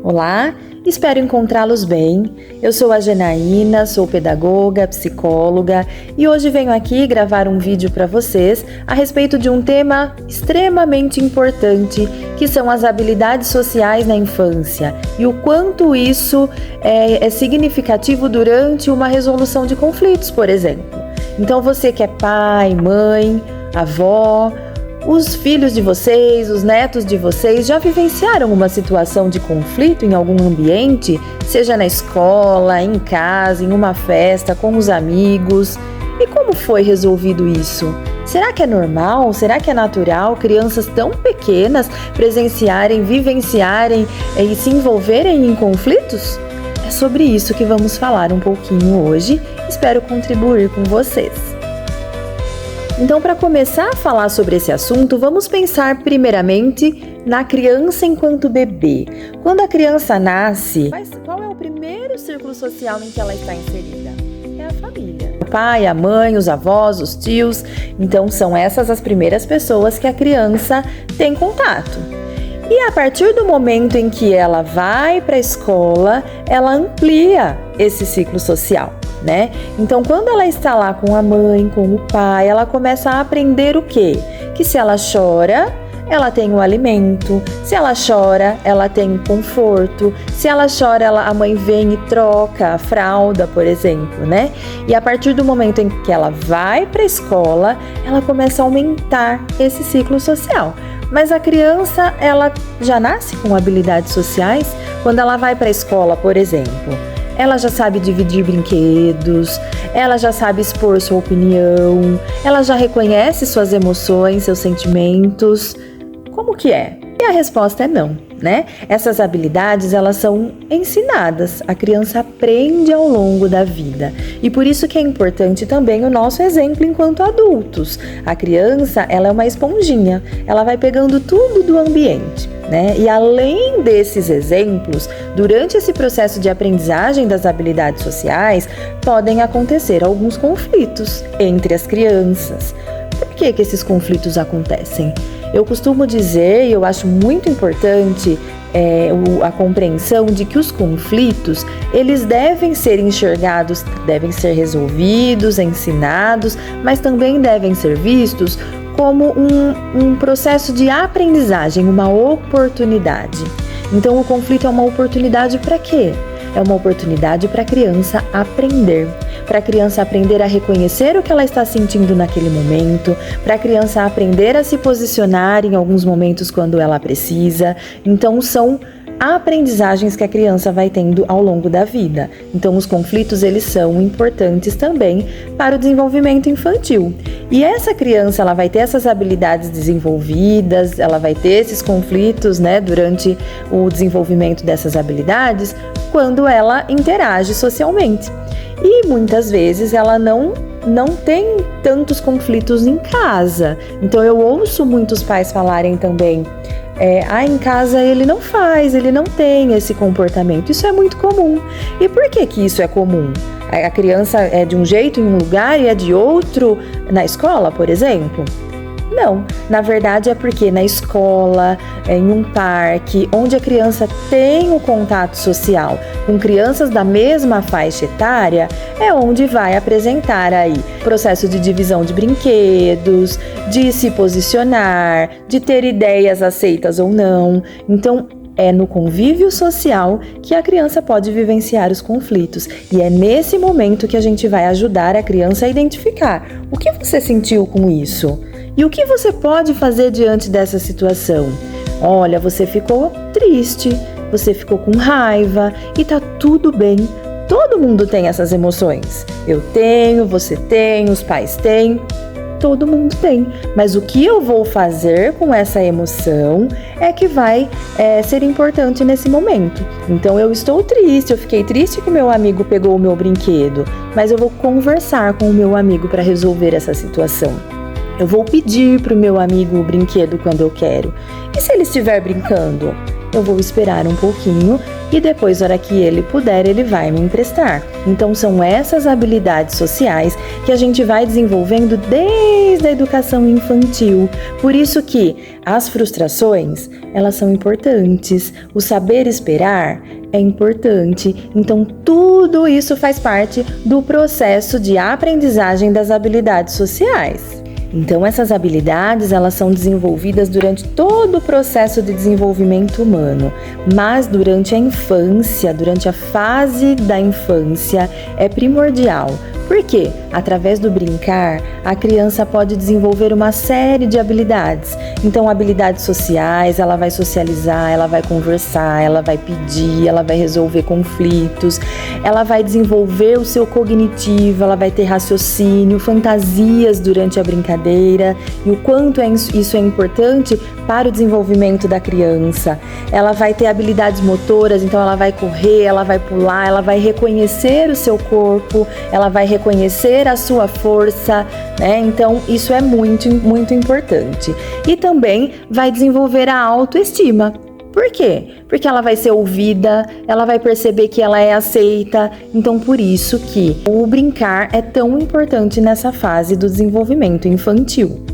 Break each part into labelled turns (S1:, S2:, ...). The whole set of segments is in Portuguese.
S1: Olá, espero encontrá-los bem. Eu sou a Janaína, sou pedagoga, psicóloga e hoje venho aqui gravar um vídeo para vocês a respeito de um tema extremamente importante, que são as habilidades sociais na infância e o quanto isso é significativo durante uma resolução de conflitos, por exemplo. Então você que é pai, mãe, avó, os filhos de vocês, os netos de vocês já vivenciaram uma situação de conflito em algum ambiente, seja na escola, em casa, em uma festa, com os amigos? E como foi resolvido isso? Será que é normal? Será que é natural crianças tão pequenas presenciarem, vivenciarem e se envolverem em conflitos? É sobre isso que vamos falar um pouquinho hoje. Espero contribuir com vocês. Então, para começar a falar sobre esse assunto, vamos pensar primeiramente na criança enquanto bebê. Quando a criança nasce, qual é o primeiro círculo social em que ela está inserida? É a família. O pai, a mãe, os avós, os tios. Então, são essas as primeiras pessoas que a criança tem contato. E a partir do momento em que ela vai para a escola, ela amplia esse ciclo social, né? Então, quando ela está lá com a mãe, com o pai, ela começa a aprender o quê? Que se ela chora, ela tem o alimento. Se ela chora, ela tem conforto. Se ela chora, a mãe vem e troca a fralda, por exemplo, né? E a partir do momento em que ela vai para a escola, ela começa a aumentar esse ciclo social. Mas a criança, ela já nasce com habilidades sociais. Quando ela vai para a escola, por exemplo, ela já sabe dividir brinquedos, ela já sabe expor sua opinião, ela já reconhece suas emoções, seus sentimentos. Como que é? E a resposta é não, né? Essas habilidades, elas são ensinadas, a criança aprende ao longo da vida. E por isso que é importante também o nosso exemplo enquanto adultos. A criança, ela é uma esponjinha, ela vai pegando tudo do ambiente, né? E além desses exemplos, durante esse processo de aprendizagem das habilidades sociais, podem acontecer alguns conflitos entre as crianças. Por que esses conflitos acontecem? Eu costumo dizer, e eu acho muito importante a compreensão de que os conflitos, eles devem ser enxergados, devem ser resolvidos, ensinados, mas também devem ser vistos como um processo de aprendizagem, uma oportunidade. Então, o conflito é uma oportunidade para quê? É uma oportunidade para a criança aprender. Para a criança aprender a reconhecer o que ela está sentindo naquele momento, para a criança aprender a se posicionar em alguns momentos quando ela precisa. Então, são aprendizagens que a criança vai tendo ao longo da vida. Então, os conflitos, eles são importantes também para o desenvolvimento infantil. E essa criança, ela vai ter essas habilidades desenvolvidas, ela vai ter esses conflitos, né, durante o desenvolvimento dessas habilidades, quando ela interage socialmente. E muitas vezes ela não tem tantos conflitos em casa. Então eu ouço muitos pais falarem também, em casa ele não tem esse comportamento. Isso é muito comum. E por que isso é comum? A criança é de um jeito em um lugar e é de outro na escola, por exemplo? Não, na verdade é porque na escola, em um parque, onde a criança tem o contato social com crianças da mesma faixa etária, é onde vai apresentar aí processo de divisão de brinquedos, de se posicionar, de ter ideias aceitas ou não. Então, é no convívio social que a criança pode vivenciar os conflitos. E é nesse momento que a gente vai ajudar a criança a identificar o que você sentiu com isso. E o que você pode fazer diante dessa situação? Olha, você ficou triste, você ficou com raiva e tá tudo bem. Todo mundo tem essas emoções. Eu tenho, você tem, os pais têm. Todo mundo tem, mas o que eu vou fazer com essa emoção é que vai ser importante nesse momento. Então eu estou triste, eu fiquei triste que meu amigo pegou o meu brinquedo, mas eu vou conversar com o meu amigo para resolver essa situação. Eu vou pedir para o meu amigo o brinquedo quando eu quero. E se ele estiver brincando? eu vou esperar um pouquinho e depois, na hora que ele puder, ele vai me emprestar. Então, são essas habilidades sociais que a gente vai desenvolvendo desde a educação infantil. Por isso que as frustrações, elas são importantes. O saber esperar é importante. Então, tudo isso faz parte do processo de aprendizagem das habilidades sociais. Então, essas habilidades, elas são desenvolvidas durante todo o processo de desenvolvimento humano, mas durante a infância, durante a fase da infância, é primordial. Por quê? Através do brincar, a criança pode desenvolver uma série de habilidades. Então, habilidades sociais, ela vai socializar, ela vai conversar, ela vai pedir, ela vai resolver conflitos, ela vai desenvolver o seu cognitivo, ela vai ter raciocínio, fantasias durante a brincadeira e o quanto isso é importante para o desenvolvimento da criança. Ela vai ter habilidades motoras, então ela vai correr, ela vai pular, ela vai reconhecer o seu corpo, ela vai reconhecer a sua força, né? Então, isso é muito, muito importante. E também vai desenvolver a autoestima. Por quê? Porque ela vai ser ouvida, ela vai perceber que ela é aceita. Então, por isso que o brincar é tão importante nessa fase do desenvolvimento infantil.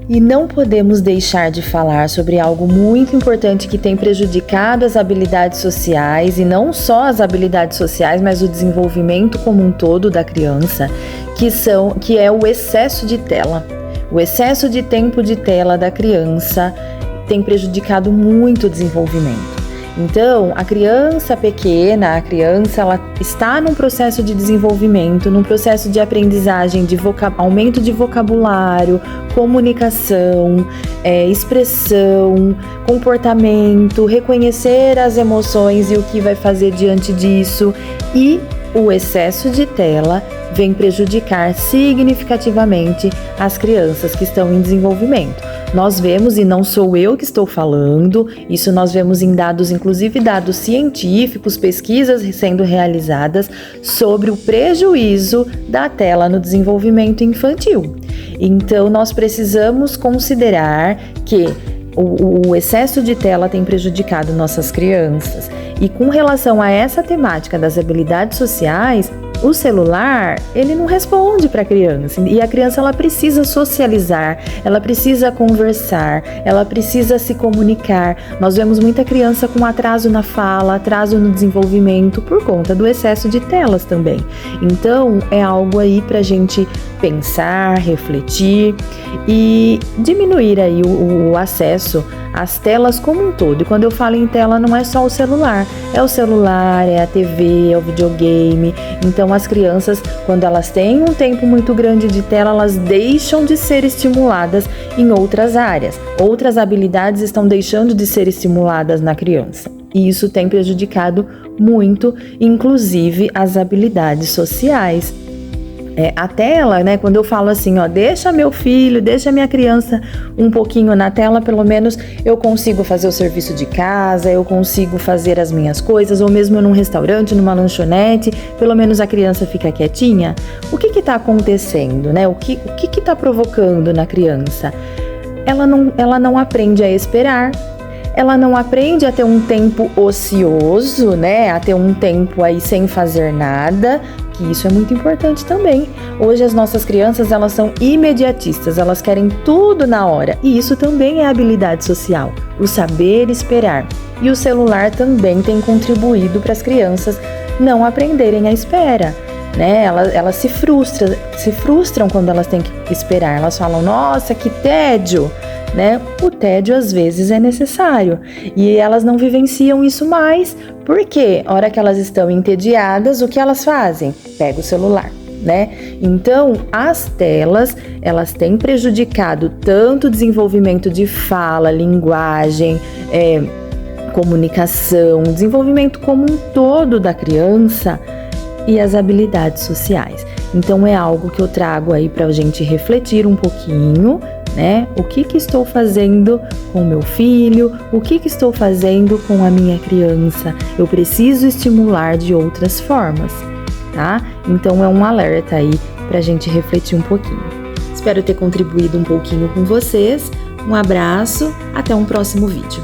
S1: E não podemos deixar de falar sobre algo muito importante que tem prejudicado as habilidades sociais, e não só as habilidades sociais, mas o desenvolvimento como um todo da criança, que é o excesso de tela. O excesso de tempo de tela da criança tem prejudicado muito o desenvolvimento. Então, a criança pequena, ela está num processo de desenvolvimento, num processo de aprendizagem, de aumento de vocabulário, comunicação, expressão, comportamento, reconhecer as emoções e o que vai fazer diante disso. E o excesso de tela vem prejudicar significativamente as crianças que estão em desenvolvimento. Nós vemos, e não sou eu que estou falando, isso nós vemos em dados, inclusive dados científicos, pesquisas sendo realizadas sobre o prejuízo da tela no desenvolvimento infantil. Então, nós precisamos considerar que o excesso de tela tem prejudicado nossas crianças. E com relação a essa temática das habilidades sociais, o celular, ele não responde para a criança, e a criança ela precisa socializar, ela precisa conversar, ela precisa se comunicar. Nós vemos muita criança com atraso na fala, atraso no desenvolvimento por conta do excesso de telas também. Então, é algo aí para a gente pensar, refletir e diminuir aí o acesso às telas como um todo. E quando eu falo em tela, não é só o celular, é a TV, é o videogame. Então, as crianças, quando elas têm um tempo muito grande de tela, elas deixam de ser estimuladas em outras áreas. Outras habilidades estão deixando de ser estimuladas na criança. E isso tem prejudicado muito, inclusive, as habilidades sociais. A tela, né? Quando eu falo assim, deixa meu filho, deixa minha criança um pouquinho na tela, pelo menos eu consigo fazer o serviço de casa, eu consigo fazer as minhas coisas, ou mesmo num restaurante, numa lanchonete, pelo menos a criança fica quietinha. O que está acontecendo, né? O que está provocando na criança? Ela não aprende a esperar. Ela não aprende a ter um tempo ocioso, né? A ter um tempo aí sem fazer nada, que isso é muito importante também. Hoje as nossas crianças, elas são imediatistas, elas querem tudo na hora. E isso também é habilidade social, o saber esperar. E o celular também tem contribuído para as crianças não aprenderem a espera, né? Elas se frustram quando elas têm que esperar. Elas falam, nossa, que tédio! Né? O tédio às vezes é necessário e elas não vivenciam isso mais, porque a hora que elas estão entediadas, o que elas fazem? Pega o celular, né? Então, as telas, elas têm prejudicado tanto o desenvolvimento de fala, linguagem, comunicação, desenvolvimento como um todo da criança e as habilidades sociais. Então, é algo que eu trago aí para a gente refletir um pouquinho, né? O que estou fazendo com meu filho? O que estou fazendo com a minha criança? Eu preciso estimular de outras formas, tá? Então é um alerta aí pra gente refletir um pouquinho. Espero ter contribuído um pouquinho com vocês. Um abraço, até um próximo vídeo.